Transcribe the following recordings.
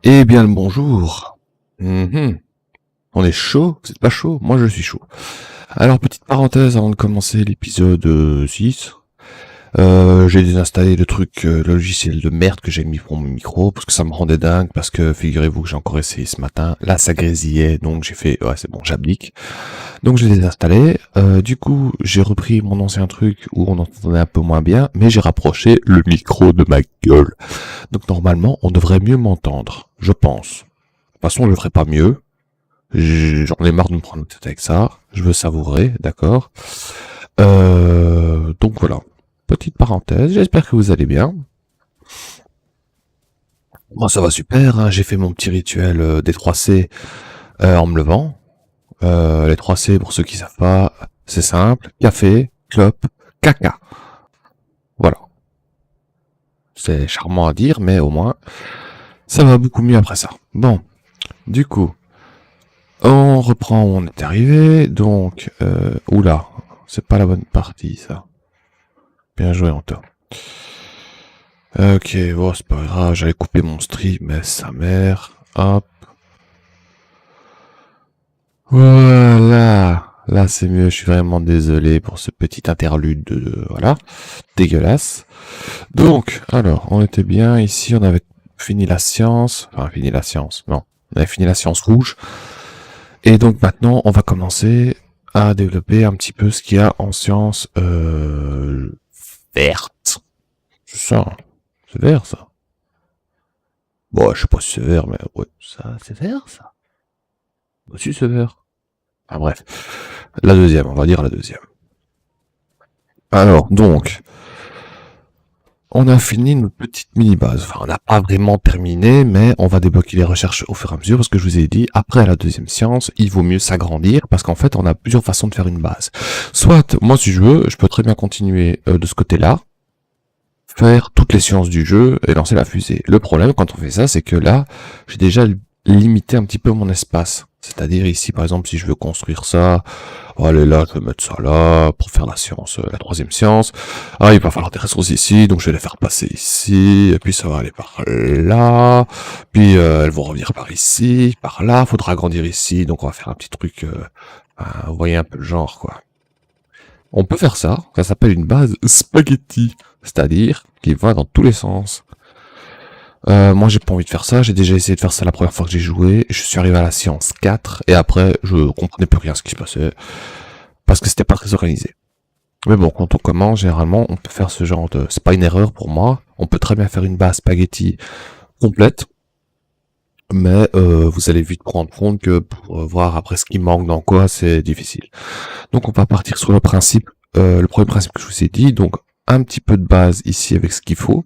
Eh bien le bonjour. Mhm. On est chaud? Vous êtes pas chaud? Moi je suis chaud. Alors petite parenthèse avant de commencer l'épisode 6. J'ai désinstallé le truc, le logiciel de merde que j'ai mis pour mon micro, parce que ça me rendait dingue, parce que figurez-vous que j'ai encore essayé ce matin. Là ça grésillait, donc j'ai fait, ouais c'est bon, j'abdique. Donc je l'ai désinstallé. Du coup j'ai repris mon ancien truc où on entendait un peu moins bien, mais j'ai rapproché le micro de ma gueule. Donc normalement on devrait mieux m'entendre, je pense. De toute façon, je le ferai pas mieux. J'en ai marre de me prendre la tête avec ça. Je veux savourer, d'accord. Donc voilà. Petite parenthèse. J'espère que vous allez bien. Moi, ça va super. Hein. J'ai fait mon petit rituel des 3 C en me levant. Les 3 C, pour ceux qui savent pas, c'est simple. Café, clope, caca. Voilà. C'est charmant à dire, mais au moins, ça va beaucoup mieux après ça. Bon. Du coup, on reprend où on est arrivé. Donc, oula. C'est pas la bonne partie, ça. Bien joué, Anto. Ok, bon, c'est pas grave, j'allais couper mon stream, mais sa mère. Hop. Voilà. Là, c'est mieux, je suis vraiment désolé pour ce petit interlude voilà, dégueulasse. Donc, alors, on était bien ici, on avait fini la science. Enfin, fini la science, non. On avait fini la science rouge. Et donc, maintenant, on va commencer à développer un petit peu ce qu'il y a en science verte. C'est ça. Hein. C'est vert, ça. Bon, je sais pas si c'est vert, mais ouais, ça, c'est vert, ça. Bah, si, c'est vert. Ah, bref. La deuxième, on va dire la deuxième. Alors, donc, on a fini notre petite mini-base. Enfin, on n'a pas vraiment terminé, mais on va débloquer les recherches au fur et à mesure, parce que je vous ai dit, après la deuxième science, il vaut mieux s'agrandir, parce qu'en fait, on a plusieurs façons de faire une base. Soit, moi, si je veux, je peux très bien continuer de ce côté-là, faire toutes les sciences du jeu et lancer la fusée. Le problème quand on fait ça, c'est que là, j'ai déjà limité un petit peu mon espace. C'est-à-dire ici, par exemple, si je veux construire ça, oh, allez là, je vais mettre ça là, pour faire la science, la troisième science. Ah, il va falloir des ressources ici, donc je vais les faire passer ici, et puis ça va aller par là, puis elles vont revenir par ici, par là, faudra agrandir ici, donc on va faire un petit truc, vous voyez un peu le genre, quoi. On peut faire ça, ça s'appelle une base spaghetti, c'est-à-dire qui va dans tous les sens. Moi j'ai pas envie de faire ça, j'ai déjà essayé de faire ça la première fois que j'ai joué, je suis arrivé à la séance 4, et après je comprenais plus rien ce qui se passait, parce que c'était pas très organisé. Mais bon, quand on commence, généralement, on peut faire ce genre de... C'est pas une erreur pour moi, on peut très bien faire une base spaghetti complète, mais vous allez vite prendre compte que pour voir après ce qui manque dans quoi, c'est difficile. Donc on va partir sur le premier principe que je vous ai dit, donc un petit peu de base ici avec ce qu'il faut,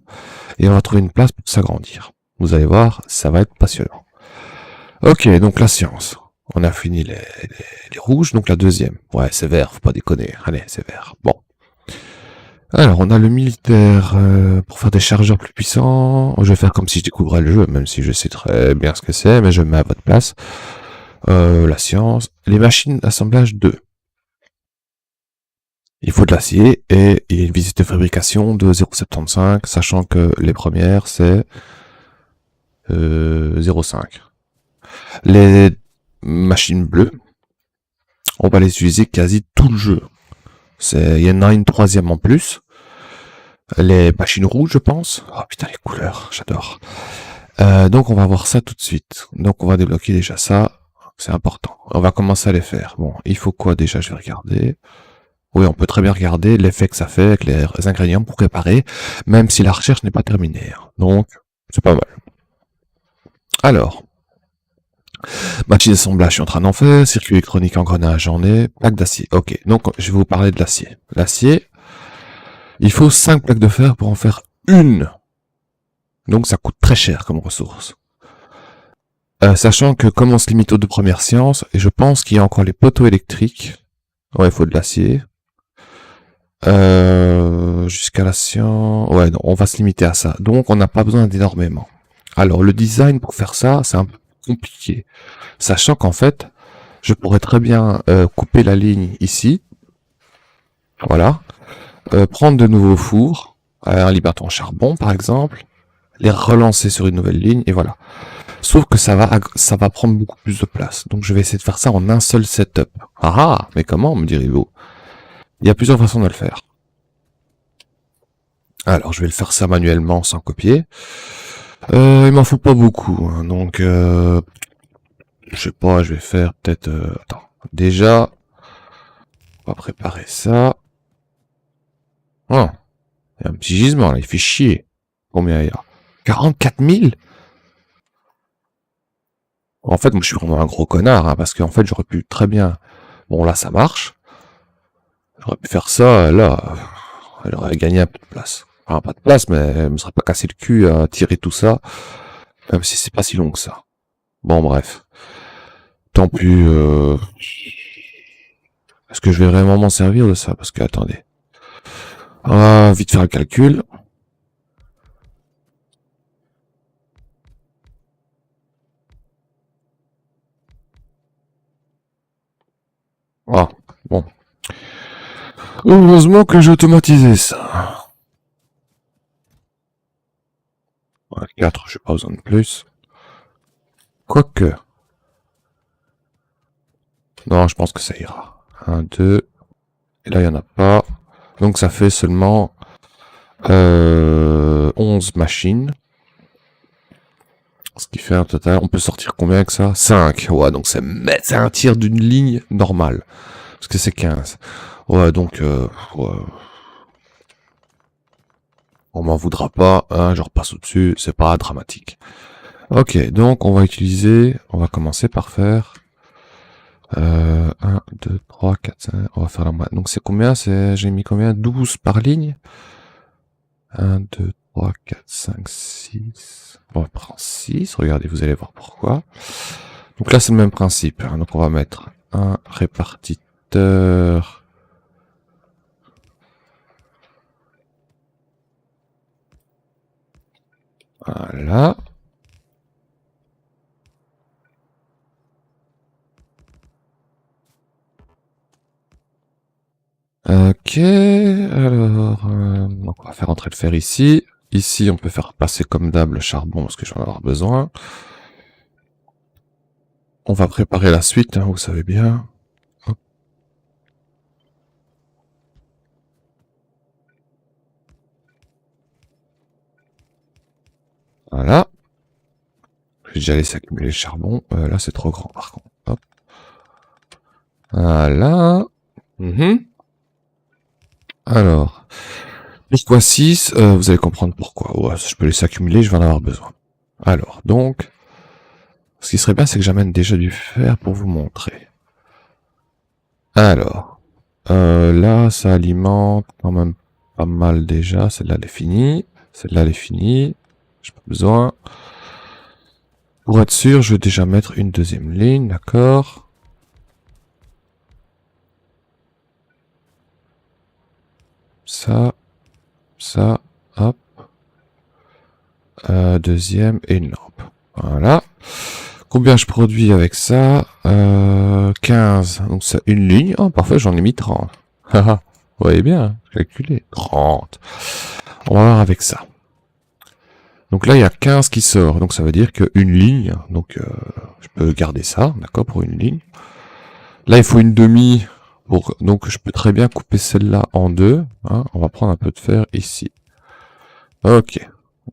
et on va trouver une place pour s'agrandir. Vous allez voir, ça va être passionnant. Ok, donc la science. On a fini les rouges, donc la deuxième. Ouais, c'est vert, faut pas déconner. Allez, c'est vert. Bon. Alors, on a le militaire pour faire des chargeurs plus puissants. Je vais faire comme si je découvrais le jeu, même si je sais très bien ce que c'est, mais je me mets à votre place. La science. Les machines d'assemblage 2. Il faut de l'acier et il y a une visite de fabrication de 0,75, sachant que les premières c'est 0,5. Les machines bleues, on va les utiliser quasi tout le jeu. Il y en a une troisième en plus. Les machines rouges, je pense. Oh putain, les couleurs, j'adore. Donc on va voir ça tout de suite. Donc on va débloquer déjà ça, c'est important. On va commencer à les faire. Bon, il faut quoi déjà, je vais regarder. Oui, on peut très bien regarder l'effet que ça fait avec les ingrédients pour préparer, même si la recherche n'est pas terminée. Donc, c'est pas mal. Alors, machine d'assemblage, je suis en train d'en faire, circuit électronique, engrenage, j'en ai, plaque d'acier. Ok, donc je vais vous parler de l'acier. L'acier, il faut 5 plaques de fer pour en faire une. Donc ça coûte très cher comme ressource. Sachant que comme on se limite aux 2 premières sciences, et je pense qu'il y a encore les poteaux électriques, ouais, il faut de l'acier. Jusqu'à la science... Ouais, non, on va se limiter à ça. Donc, on n'a pas besoin d'énormément. Alors, le design, pour faire ça, c'est un peu compliqué. Sachant qu'en fait, je pourrais très bien couper la ligne ici. Voilà. Prendre de nouveaux fours, un libérateur en charbon, par exemple. Les relancer sur une nouvelle ligne, et voilà. Sauf que ça va prendre beaucoup plus de place. Donc je vais essayer de faire ça en un seul setup. Ah, mais comment, me direz-vous? Il y a plusieurs façons de le faire. Alors, je vais le faire ça manuellement, sans copier. Il m'en faut pas beaucoup, hein, donc... je sais pas, je vais faire peut-être... attends, déjà... On va préparer ça. Oh, il y a un petit gisement, là, il fait chier. Combien il y a? 44 000? En fait, moi, je suis vraiment un gros connard, hein, parce qu'en fait, j'aurais pu très bien... Bon, là, ça marche. J'aurais pu faire ça, là... J'aurais gagné un peu de place. Enfin, pas de place, mais je me serais pas cassé le cul à tirer tout ça. Même si c'est pas si long que ça. Bon, bref. Tant plus... Est-ce que je vais vraiment m'en servir de ça? Parce que, attendez. On va vite faire le calcul. Ah, bon. Heureusement que j'ai automatisé ça. Ouais, 4, j'ai pas besoin de plus. Quoique. Non, je pense que ça ira. 1, 2. Et là, il n'y en a pas. Donc ça fait seulement 11 machines. Ce qui fait un total, on peut sortir combien avec ça? 5. Ouais, donc c'est un tiers d'une ligne normale. Parce que c'est 15. Ouais, donc... ouais. On m'en voudra pas, hein, je repasse au-dessus, c'est pas dramatique. Ok, donc on va commencer par faire 1, 2, 3, 4, 5, on va faire la moitié. Donc c'est combien? J'ai mis combien? 12 par ligne? 1, 2, 3, 4, 5, 6. On va prendre 6, regardez, vous allez voir pourquoi. Donc là c'est le même principe, hein. Donc on va mettre un répartiteur. Voilà. Ok, alors, donc on va faire entrer le fer ici. Ici, on peut faire passer comme d'hab le charbon parce que je vais en avoir besoin. On va préparer la suite, hein, vous savez bien. Hop. Voilà. J'ai déjà laissé accumuler le charbon. Là, c'est trop grand, par contre. Hop. Voilà. Alors, pourquoi 6 vous allez comprendre pourquoi. Ouais, je peux laisser accumuler, je vais en avoir besoin. Alors, donc, ce qui serait bien, c'est que j'amène déjà du fer pour vous montrer. Alors, là, ça alimente quand même pas mal déjà. Celle-là, elle est finie. Celle-là, elle est finie. J'ai pas besoin. Pour être sûr, je vais déjà mettre une deuxième ligne, d'accord. Ça, hop. Deuxième et une lampe. Voilà. Combien je produis avec ça 15. Donc c'est une ligne. Oh, parfait, j'en ai mis 30. Haha. Vous voyez bien, calculé. 30. On va voir avec ça. Donc là, il y a 15 qui sort. Donc ça veut dire qu'une ligne. Donc je peux garder ça, d'accord, pour une ligne. Là, il faut une demi. Donc je peux très bien couper celle-là en deux. Hein. On va prendre un peu de fer ici. Ok.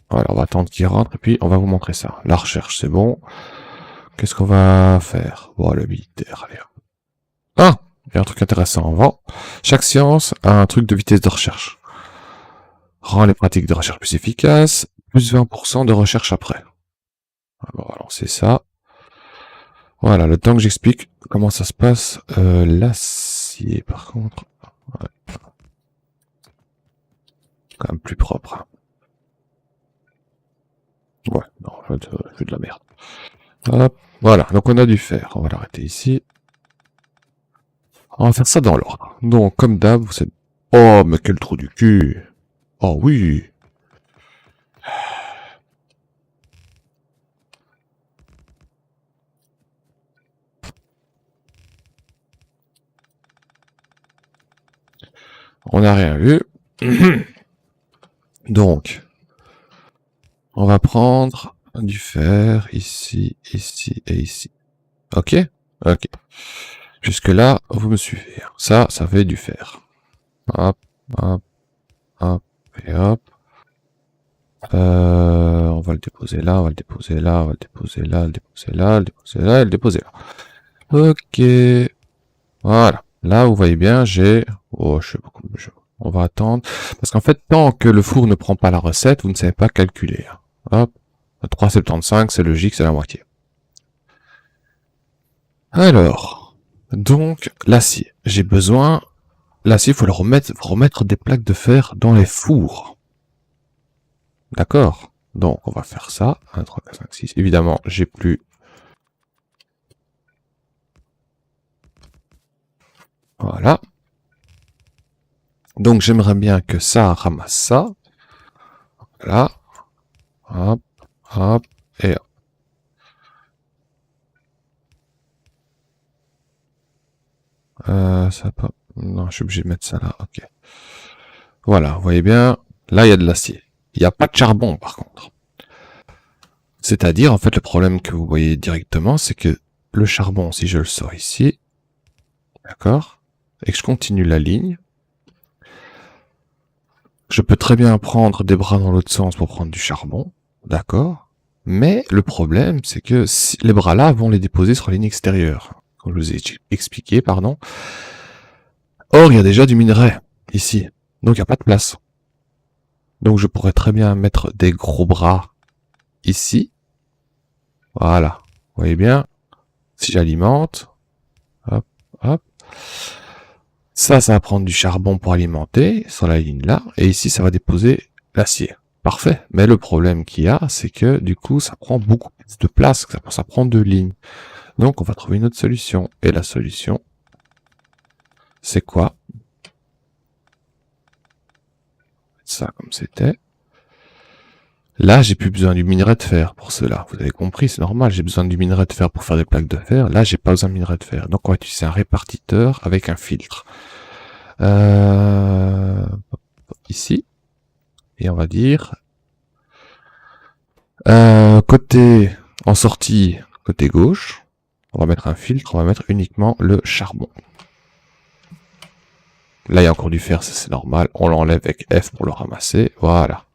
Voilà, on va attendre qu'il rentre et puis on va vous montrer ça. La recherche, c'est bon. Qu'est-ce qu'on va faire? Bon, le militaire, allez. Ah, il y a un truc intéressant en vent. Chaque science a un truc de vitesse de recherche. Rend les pratiques de recherche plus efficaces. Plus 20% de recherche après. Alors, on va lancer ça. Voilà, le temps que j'explique comment ça se passe. L'acier, par contre. Ouais. Quand même plus propre. Hein. Ouais, non, je fais de la merde. Hop, voilà, donc on a du fer. On va l'arrêter ici. On va faire ça dans l'ordre. Donc, comme d'hab, vous savez... Oh, mais quel trou du cul. Oh oui. On n'a rien vu. Donc, on va prendre Du fer, ici, ici et ici. Ok? Ok. Jusque-là, vous me suivez. Ça fait du fer. Hop, hop, hop, et hop. On va le déposer là, on va le déposer là, on va le déposer là, le déposer là, le déposer là, et le déposer là. Ok. Voilà. Là, vous voyez bien, j'ai... Oh, je sais pas comment... On va attendre. Parce qu'en fait, tant que le four ne prend pas la recette, vous ne savez pas calculer. Hop. 3,75, c'est logique, c'est la moitié. Alors, donc, l'acier. J'ai besoin... L'acier, il faut remettre des plaques de fer dans les fours. D'accord? Donc, on va faire ça. 1, 3, 4, 5, 6. Évidemment, j'ai plus... Voilà. Donc, j'aimerais bien que ça ramasse ça. Voilà. Hop, hop, et hop. Ça pas... Non, je suis obligé de mettre ça là. Ok. Voilà, vous voyez bien. Là, il y a de l'acier. Il n'y a pas de charbon, par contre. C'est-à-dire, en fait, le problème que vous voyez directement, c'est que le charbon, si je le sors ici, d'accord, et que je continue la ligne, je peux très bien prendre des bras dans l'autre sens pour prendre du charbon, d'accord, mais le problème, c'est que les bras là vont les déposer sur la ligne extérieure, comme je vous ai expliqué, pardon. Or, il y a déjà du minerai, ici, donc il n'y a pas de place. Donc je pourrais très bien mettre des gros bras ici, voilà, vous voyez bien, si j'alimente, hop, hop, ça va prendre du charbon pour alimenter sur la ligne là, et ici ça va déposer l'acier. Parfait. Mais le problème qu'il y a, c'est que du coup ça prend beaucoup plus de place, ça prend deux lignes. Donc on va trouver une autre solution. Et la solution, c'est quoi? Ça comme c'était. Là, j'ai plus besoin du minerai de fer pour cela. Vous avez compris, c'est normal, j'ai besoin du minerai de fer pour faire des plaques de fer. Là, j'ai pas besoin de minerai de fer. Donc on va utiliser un répartiteur avec un filtre. Ici. Et on va dire côté en sortie, côté gauche, on va mettre un filtre, on va mettre uniquement le charbon. Là, il y a encore du fer, ça c'est normal. On l'enlève avec F pour le ramasser. Voilà.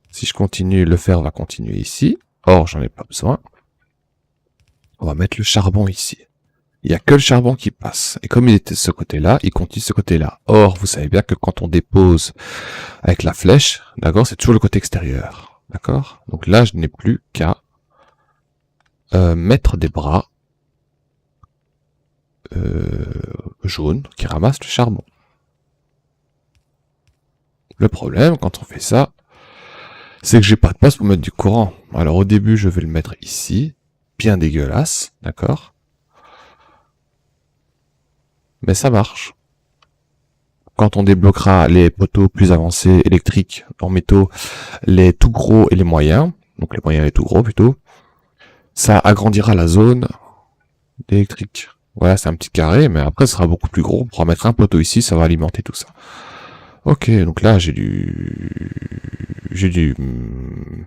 Si je continue, le fer va continuer ici. Or, j'en ai pas besoin. On va mettre le charbon ici. Il n'y a que le charbon qui passe. Et comme il était de ce côté-là, il continue de ce côté-là. Or, vous savez bien que quand on dépose avec la flèche, d'accord, c'est toujours le côté extérieur. D'accord? Donc là, je n'ai plus qu'à mettre des bras jaunes qui ramassent le charbon. Le problème, quand on fait ça, c'est que j'ai pas de place pour mettre du courant. Alors au début, je vais le mettre ici, bien dégueulasse, d'accord? Mais ça marche. Quand on débloquera les poteaux plus avancés électriques en métaux, les tout gros et les moyens, donc les moyens et les tout gros plutôt, ça agrandira la zone électrique. Voilà, c'est un petit carré, mais après, ce sera beaucoup plus gros. On pourra mettre un poteau ici, ça va alimenter tout ça. Ok, donc là, j'ai du...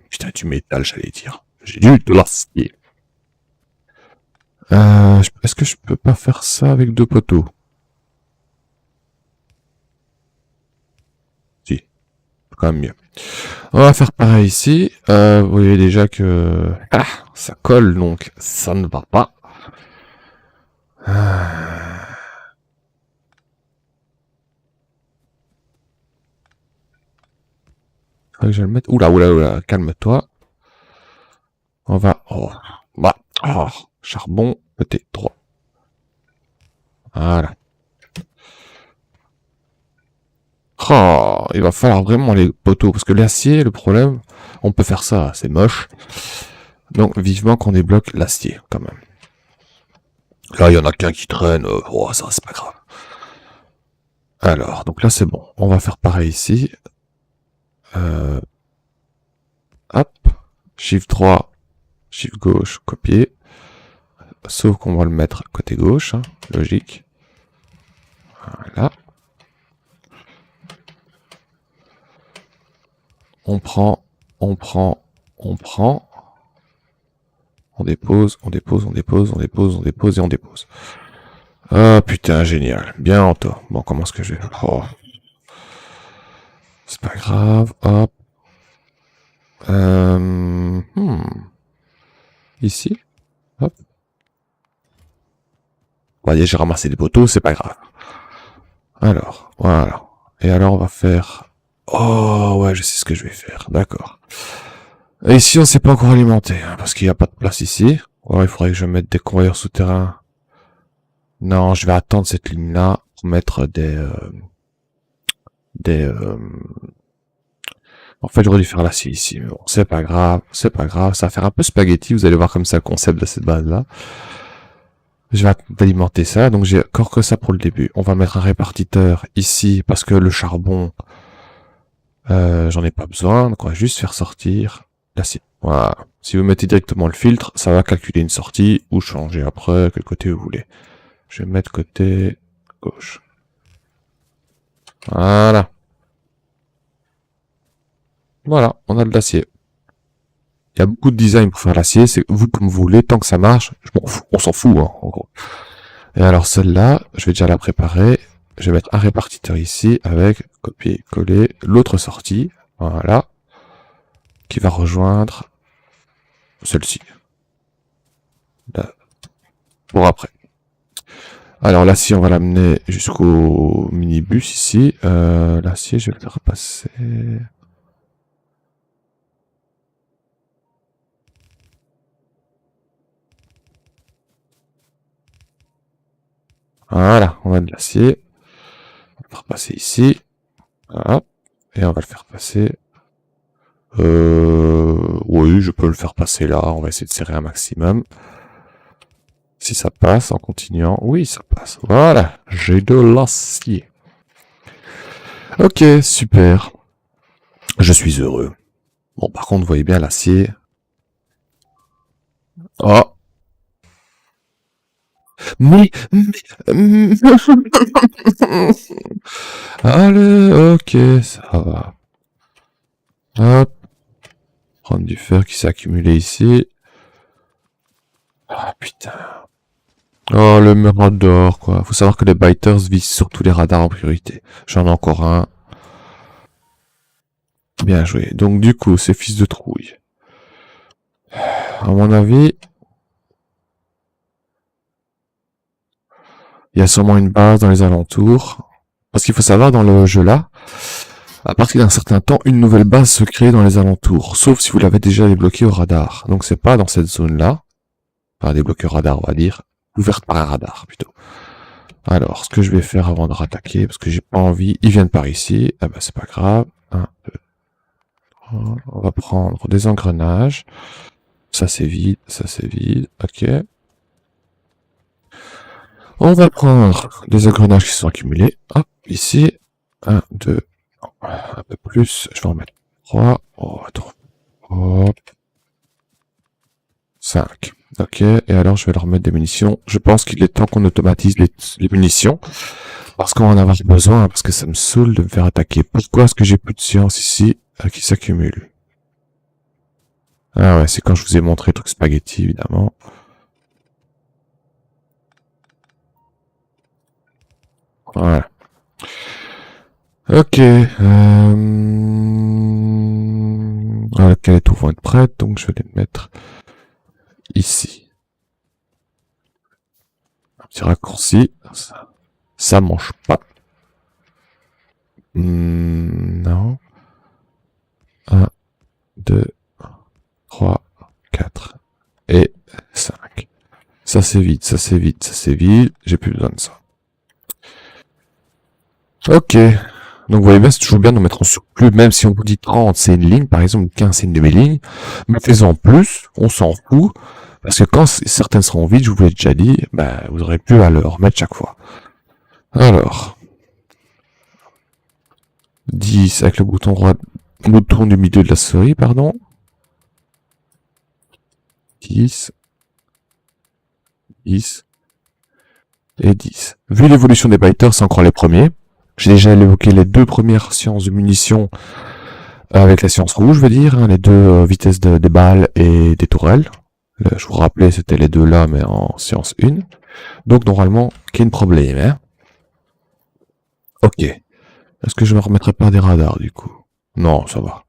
Putain, du métal, j'allais dire. J'ai de l'acier. Est-ce que je peux pas faire ça avec deux poteaux? Si, quand même mieux. On va faire pareil ici. Vous voyez déjà que... Ah, ça colle, donc ça ne va pas. Faudrait que je le mette... Oula, oula, oula, calme-toi. On va... Oh, bah, oh, charbon, peut-être 3. Voilà. Oh, il va falloir vraiment les poteaux, parce que l'acier, le problème, on peut faire ça, c'est moche. Donc, vivement qu'on débloque l'acier, quand même. Là, il y en a qu'un qui traîne, oh, ça, c'est pas grave. Alors, donc là, c'est bon. On va faire pareil ici. Hop. Shift 3, Shift gauche, copier. Sauf qu'on va le mettre côté gauche, hein, logique. Voilà. On prend, on prend, on dépose, on dépose, on dépose, on dépose, on dépose et on dépose. Ah putain, génial. Bien en toi. Bon, comment est-ce que je vais... Oh. C'est pas grave, hop. Ici, hop. On va dire j'ai ramassé des poteaux, c'est pas grave. Alors, voilà. Et alors on va faire... Oh ouais, je sais ce que je vais faire, d'accord. Et ici on s'est pas encore alimenté, hein, parce qu'il n'y a pas de place ici. Alors il faudrait que je mette des convoyeurs souterrains. Non, je vais attendre cette ligne-là pour mettre En fait, j'aurais dû faire l'acier ici, mais bon, c'est pas grave, c'est pas grave. Ça va faire un peu spaghetti, vous allez voir comme ça le concept de cette base-là. Je vais alimenter ça, donc j'ai encore que ça pour le début. On va mettre un répartiteur ici, parce que le charbon, j'en ai pas besoin, donc on va juste faire sortir l'acier. Voilà. Si vous mettez directement le filtre, ça va calculer une sortie, ou changer après, quel côté vous voulez. Je vais mettre côté gauche. Voilà. Voilà, on a de l'acier. Il y a beaucoup de design pour faire l'acier, c'est vous comme vous voulez, tant que ça marche, je m'en fous, on s'en fout, hein, en gros. Et alors celle-là, je vais déjà la préparer. Je vais mettre un répartiteur ici avec copier-coller l'autre sortie, voilà, qui va rejoindre celle-ci. Là, pour après. Alors l'acier, on va l'amener jusqu'au minibus ici. L'acier, je vais le repasser. Voilà, on a de l'acier. On va le faire passer ici. Voilà. Et on va le faire passer. Oui, je peux le faire passer là. On va essayer de serrer un maximum. Si ça passe en continuant. Oui, ça passe. Voilà. J'ai de l'acier. Ok, super. Je suis heureux. Bon, par contre, vous voyez bien l'acier. Oh. Mais... Allez, ok, ça va. Hop. Prendre du fer qui s'est accumulé ici. Ah, putain. Oh, le radar, quoi. Faut savoir que les biters visent surtout les radars en priorité. J'en ai encore un. Bien joué. Donc, du coup, ces fils de trouille. À mon avis... Il y a sûrement une base dans les alentours. Parce qu'il faut savoir, dans le jeu là, à partir d'un certain temps, une nouvelle base se crée dans les alentours. Sauf si vous l'avez déjà débloqué au radar. Donc c'est pas dans cette zone-là. Enfin, débloqué au radar, on va dire. Ouverte par un radar, plutôt. Alors, ce que je vais faire avant de rattaquer, parce que j'ai pas envie, ils viennent par ici. Ah ben, c'est pas grave. 1, 2, 3. On va prendre des engrenages. Ça c'est vide, ça c'est vide. Ok. On va prendre des engrenages qui sont accumulés. Hop, ici. 1, 2, un peu plus. Je vais en mettre 3. Oh, attends. Hop. 5. Ok, et alors je vais leur mettre des munitions. Je pense qu'il est temps qu'on automatise les munitions. Parce qu'on va en avoir besoin, parce que ça me saoule de me faire attaquer. Pourquoi est-ce que j'ai plus de science ici qui s'accumule? Ah ouais, c'est quand je vous ai montré le truc spaghetti, évidemment. Voilà. Ok. Les tours vont être prêtes, donc je vais les mettre ici. Un petit raccourci. Ça mange pas. Non. 1, 2, 3, 4 et 5. Ça c'est vide, ça c'est vide, ça c'est vide. J'ai plus besoin de ça. Ok. Donc vous voyez bien, c'est toujours bien de mettre en surplus, même si on vous dit 30 c'est une ligne, par exemple, 15 c'est une demi-ligne, mais faisons plus, on s'en fout, parce que quand certaines seront vides, je vous l'ai déjà dit, bah, vous aurez plus à le remettre chaque fois. Alors, 10 avec le bouton droit, bouton du milieu de la souris, pardon. 10, 10 et 10. Vu l'évolution des biters, c'est encore les premiers. J'ai déjà évoqué les deux premières sciences de munitions Avec la séance rouge, je veux dire, hein, les deux vitesses des balles et des tourelles. Je vous rappelais, c'était les deux là, mais en séance 1. Donc normalement, qu'il y ait un problème, hein. Ok. Est-ce que je me remettrai pas des radars, du coup? Non, ça va.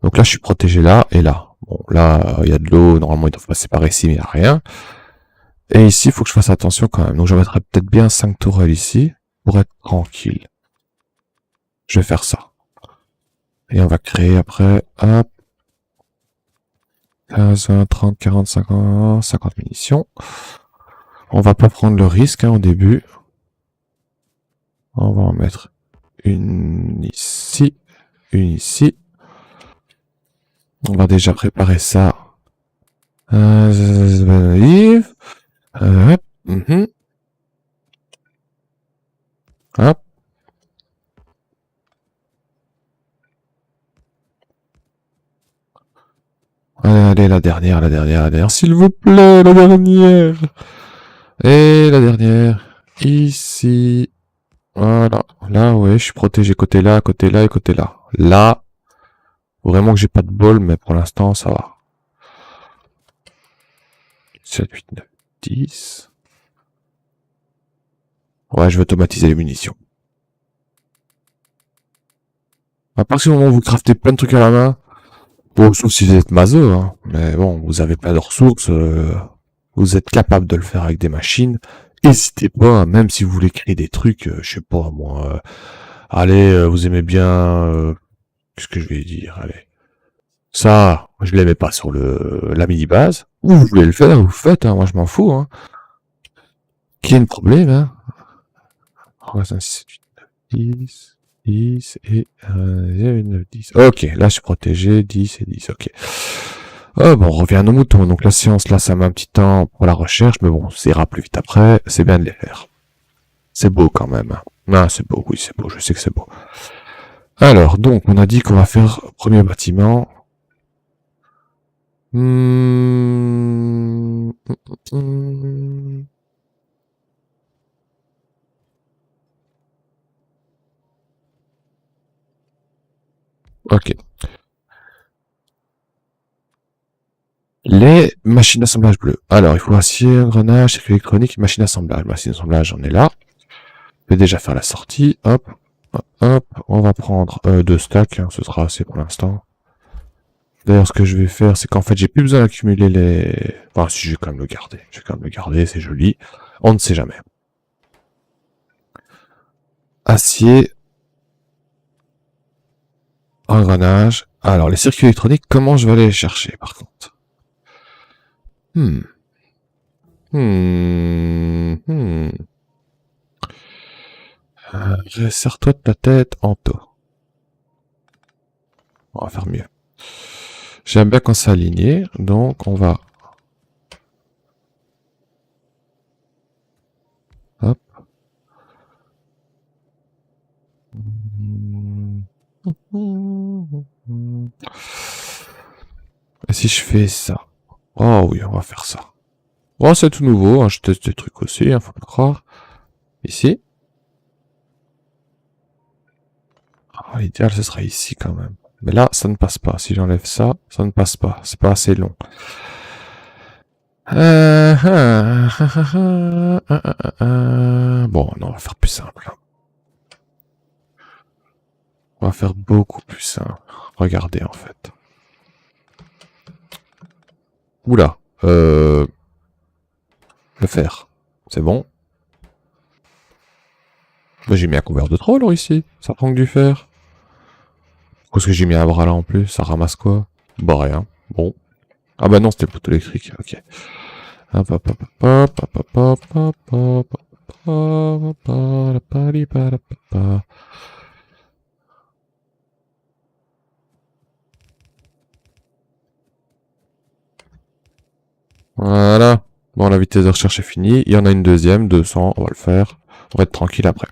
Donc là, je suis protégé là et là. Bon, là, il y a de l'eau, normalement, ils doivent passer par ici, mais il n'y a rien. Et ici, il faut que je fasse attention quand même. Donc je mettrai peut-être bien 5 tourelles ici, pour être tranquille. Je vais faire ça. Et on va créer après, hop, 15, 20, 30, 40, 50, 50 munitions. On va pas prendre le risque hein, au début. On va en mettre une ici, une ici. On va déjà préparer ça. Hop. Hop. Allez, la dernière, s'il vous plaît, la dernière. Et la dernière, ici. Voilà. Là, ouais, je suis protégé côté là et côté là. Là, vraiment que j'ai pas de bol, mais pour l'instant, ça va. 7, 8, 9, 10. Ouais, je vais automatiser les munitions. À partir du moment où vous craftez plein de trucs à la main, bon, sauf si vous êtes maso, hein, mais bon, vous avez plein de ressources, vous êtes capable de le faire avec des machines. N'hésitez pas, même si vous voulez créer des trucs, je sais pas moi. Allez, vous aimez bien, qu'est-ce que je vais dire, allez. Ça, je l'aimais pas sur la mini base. Vous voulez le faire, vous faites, hein, moi je m'en fous, hein. Qu'il y ait un problème, hein. 3, 5, 6, 7, 8, 9, 10. 10 et 9, 10. Ok, là je suis protégé, 10 et 10, ok. Bon, on revient à nos moutons. Donc la séance là, ça met un petit temps pour la recherche, mais bon, ça ira plus vite après. C'est bien de les faire. C'est beau quand même. Ah, c'est beau, oui, c'est beau, je sais que c'est beau. Alors, donc, on a dit qu'on va faire premier bâtiment. Ok. Les machines d'assemblage bleues. Alors, il faut acier, engrenage, circuit électronique, machine d'assemblage. Machine d'assemblage, on est là. Je vais déjà faire la sortie. Hop. Hop. On va prendre 2 stacks. Hein, ce sera assez pour l'instant. D'ailleurs, ce que je vais faire, c'est qu'en fait, j'ai plus besoin d'accumuler les... Enfin, si, je vais quand même le garder. Je vais quand même le garder, c'est joli. On ne sait jamais. Acier. Engrenage. Alors, les circuits électroniques, comment je vais aller les chercher, par contre? Serre-toi de ta tête en taux. On va faire mieux. J'aime bien quand c'est aligné, donc on va... Hop. Et si je fais ça? Oh oui, on va faire ça. Oh, c'est tout nouveau, hein, je teste des trucs aussi, hein, faut pas croire. Ici. Oh, l'idéal, ce sera ici quand même. Mais là, ça ne passe pas. Si j'enlève ça, ça ne passe pas. C'est pas assez long. Bon, non, on va faire plus simple. On va faire beaucoup plus simple. Regardez, en fait. Oula. Le fer. C'est bon. Bah, j'ai mis un couvert de trop, alors, ici. Ça prend que du fer. Pourquoi est-ce que j'ai mis un bras là, en plus? Ça ramasse quoi? Bah, rien. Bon. Ah bah non, c'était le poteau électrique. Ok. Hop, hop, hop, hop, hop, hop, hop, hop, hop, hop. Voilà. Bon, la vitesse de recherche est finie. Il y en a une deuxième, 200. On va le faire. On va être tranquille après.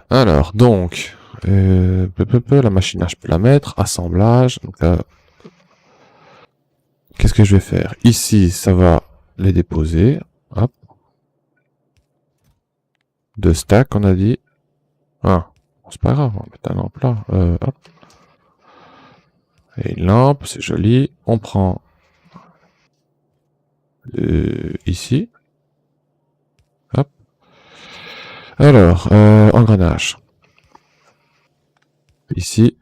Alors, donc... la machine, je peux la mettre. Assemblage. Donc là... Qu'est-ce que je vais faire? Ici, ça va les déposer. Hop. 2 stacks, on a dit. Ah. Bon, c'est pas grave, on va mettre un en plat. Hop. Et une lampe, c'est joli. On prend ici. Hop. Alors, engrenage. Ici,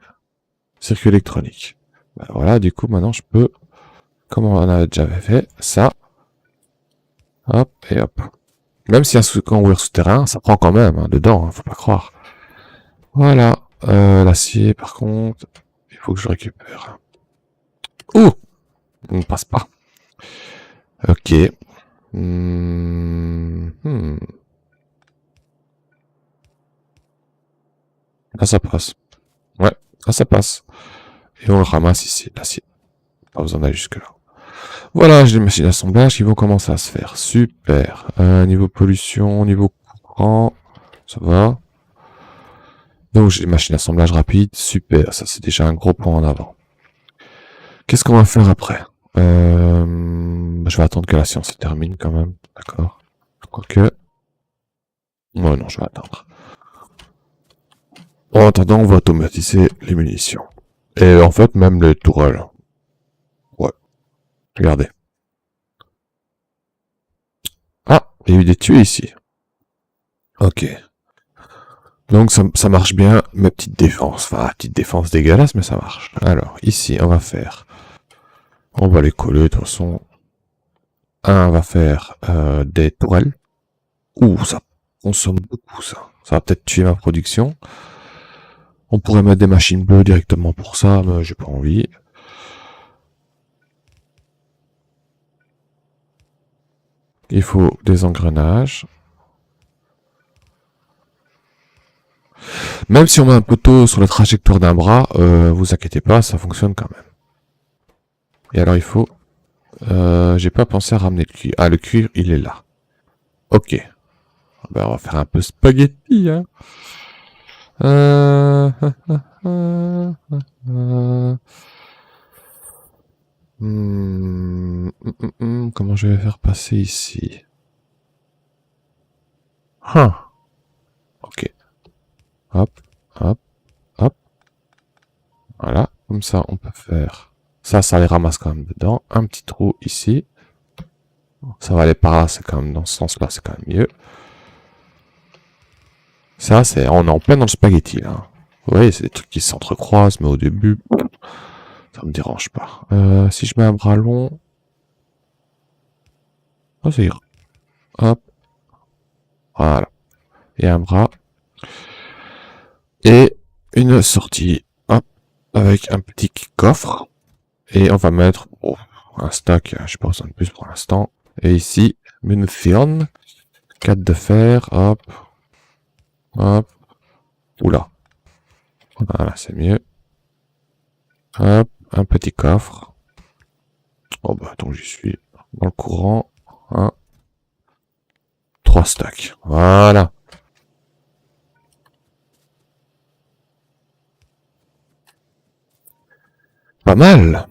circuit électronique. Ben voilà, du coup, maintenant, je peux, comme on a déjà fait, ça. Hop, et hop. Même si un conduire souterrain, ça prend quand même, hein, dedans, hein, faut pas croire. Voilà. L'acier, par contre, il faut que je récupère. Ouh! On ne passe pas. Ok. Là, ça passe. Ouais, là, ça passe. Et on le ramasse ici, l'acier. Pas besoin d'aller jusque là. Voilà, j'ai les machines d'assemblage qui vont commencer à se faire. Super. Niveau pollution, niveau courant, ça va. Donc j'ai les machines d'assemblage rapide. Super, ça c'est déjà un gros point en avant. Qu'est-ce qu'on va faire après? Je vais attendre que la science se termine quand même. D'accord. Quoique... Ouais, non, je vais attendre. En attendant, on va automatiser les munitions. Et en fait, même les tourelles. Ouais. Regardez. Ah, il y a eu des tués ici. Ok. Donc ça marche bien, ma petite défense. Enfin, petite défense dégueulasse, mais ça marche. Alors, ici, on va faire... On va les coller, de toute façon. Un va faire des tourelles. Ouh, ça consomme beaucoup, ça. Ça va peut-être tuer ma production. On pourrait mettre des machines bleues directement pour ça, mais j'ai pas envie. Il faut des engrenages. Même si on met un poteau sur la trajectoire d'un bras, vous inquiétez pas, ça fonctionne quand même. Et alors il faut... j'ai pas pensé à ramener le cuir. Ah, le cuir, il est là. Ok. Ben, on va faire un peu spaghetti, hein. Comment je vais faire passer ici? Ok. Hop, hop, hop. Voilà. Comme ça, on peut faire... Ça les ramasse quand même dedans. Un petit trou ici. Ça va aller par là, c'est quand même dans ce sens-là, c'est quand même mieux. Ça, c'est... On est en plein dans le spaghetti, là. Vous voyez, c'est des trucs qui s'entrecroisent, mais au début, ça me dérange pas. Si je mets un bras long... Oh, ça ira. Hop. Voilà. Et un bras. Et une sortie. Hop. Avec un petit coffre. Et on va mettre un stack, je sais pas besoin de plus pour l'instant. Et ici, Munfion. 4 de fer. Hop. Hop. Oula. Voilà, c'est mieux. Hop. Un petit coffre. Oh bah attends, j'y suis. Dans le courant. 1. 3 stacks. Voilà. Pas mal.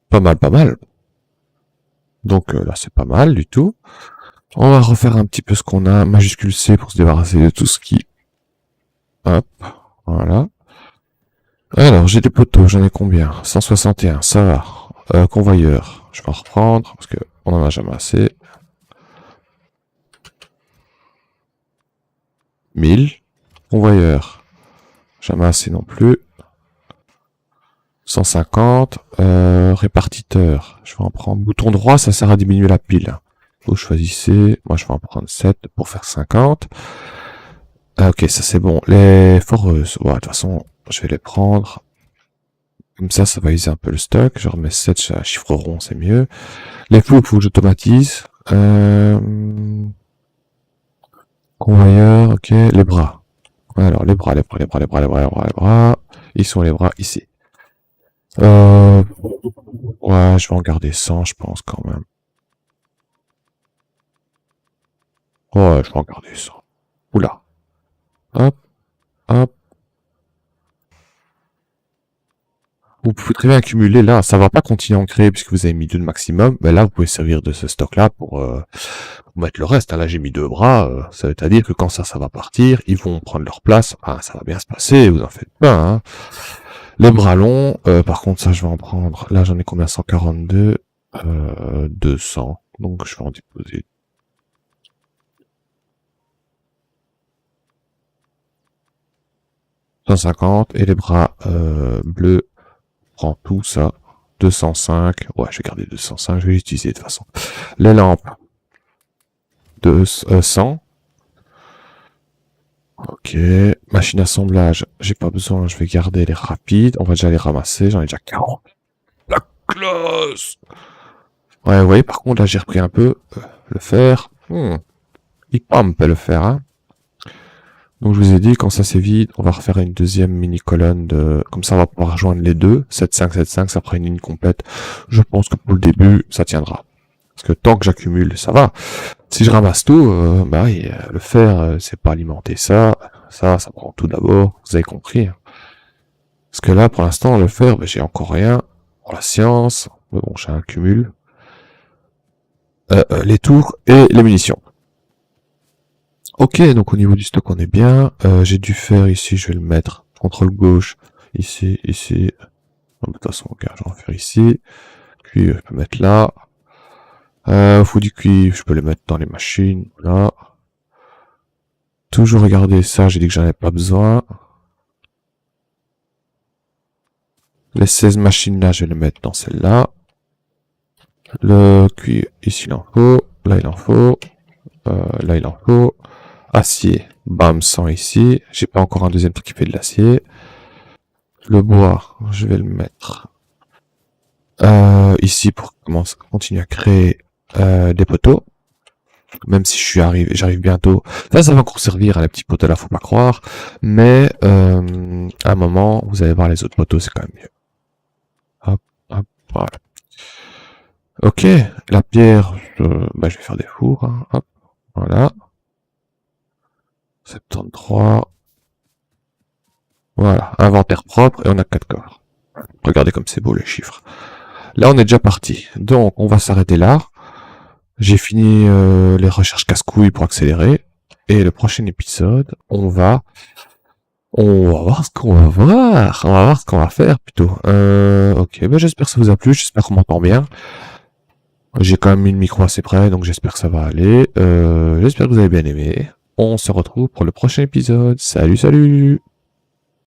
Pas mal, pas mal. Donc là, c'est pas mal du tout. On va refaire un petit peu ce qu'on a. Majuscule C pour se débarrasser de tout ce qui... Hop. Voilà. Alors, j'ai des poteaux. J'en ai combien? 161. Ça va. Convoyeur. Je vais en reprendre parce que on en a jamais assez. 1000. Convoyeur. Jamais assez non plus. 150. Répartiteur. Je vais en prendre. Bouton droit, ça sert à diminuer la pile. Vous choisissez. Moi, je vais en prendre 7 pour faire 50. Ah, ok, ça c'est bon. Les foreuses. Ouais, de toute façon, je vais les prendre. Comme ça va user un peu le stock. Je remets 7 chiffre rond, c'est mieux. Les fous, il faut que j'automatise. Convoyeur, ok. Les bras. Alors, les bras. Ils sont les bras ici. Ouais, je vais en garder 100, je pense, quand même. Ouais, je vais en garder 100. Oula. Hop, hop. Vous pouvez très bien accumuler là, ça va pas continuer à en créer puisque vous avez mis 2 de maximum, mais là vous pouvez servir de ce stock là pour mettre le reste. Là j'ai mis 2 bras, ça veut dire que quand ça va partir, ils vont prendre leur place, ça va bien se passer, vous en faites pas. Hein. Les bras longs, par contre, ça, je vais en prendre. Là, j'en ai combien? 142. 200. Donc, je vais en déposer 150. Et les bras bleus, prends tout ça. 205. Ouais, je vais garder 205. Je vais l'utiliser de toute façon. Les lampes. 100. Ok. Machine assemblage. J'ai pas besoin. Je vais garder les rapides. On va déjà les ramasser. J'en ai déjà 40. La classe! Ouais, vous voyez, par contre, là, j'ai repris un peu le fer. Il pump le fer, hein. Donc, je vous ai dit, quand ça c'est vide, on va refaire une deuxième mini-colonne de... Comme ça, on va pouvoir rejoindre les deux. 7-5, 7-5, ça fera une ligne complète. Je pense que pour le début, ça tiendra. Parce que tant que j'accumule, ça va. Si je ramasse tout, bah oui, le fer, c'est pas alimenter ça. Ça prend tout d'abord. Vous avez compris. Parce que là, pour l'instant, le fer, bah, j'ai encore rien. Pour la science, bon, j'ai un cumul. Les tours et les munitions. Ok, donc au niveau du stock, on est bien. J'ai du fer ici, je vais le mettre. Contrôle gauche, ici, ici. De toute façon, regarde, je vais en faire ici. Cuivre, je peux mettre là. Faut du cuivre, je peux le mettre dans les machines. Là. Toujours regarder ça, j'ai dit que j'en avais pas besoin. Les 16 machines là, je vais les mettre dans celle-là. Le cuivre, ici il en faut. Là il en faut. Là il en faut. Acier, bam, 100 ici. J'ai pas encore un deuxième truc qui fait de l'acier. Le bois, je vais le mettre ici pour continuer à créer des poteaux. Même si j'arrive bientôt. Ça va encore servir à les petits poteaux là, faut pas croire. Mais à un moment, vous allez voir les autres poteaux, c'est quand même mieux. Hop, hop, voilà. Ok, la pierre, bah, je vais faire des fours. Hein. Hop, voilà. 73. Voilà, inventaire propre et on a 4 corps. Regardez comme c'est beau les chiffres. Là, on est déjà parti. Donc, on va s'arrêter là. J'ai fini les recherches casse-couilles pour accélérer. Et le prochain épisode, on va voir ce qu'on va voir. On va voir ce qu'on va faire, plutôt. Ok, bah, j'espère que ça vous a plu. J'espère qu'on m'entend bien. J'ai quand même mis le micro assez près, donc j'espère que ça va aller. J'espère que vous avez bien aimé. On se retrouve pour le prochain épisode. Salut, salut!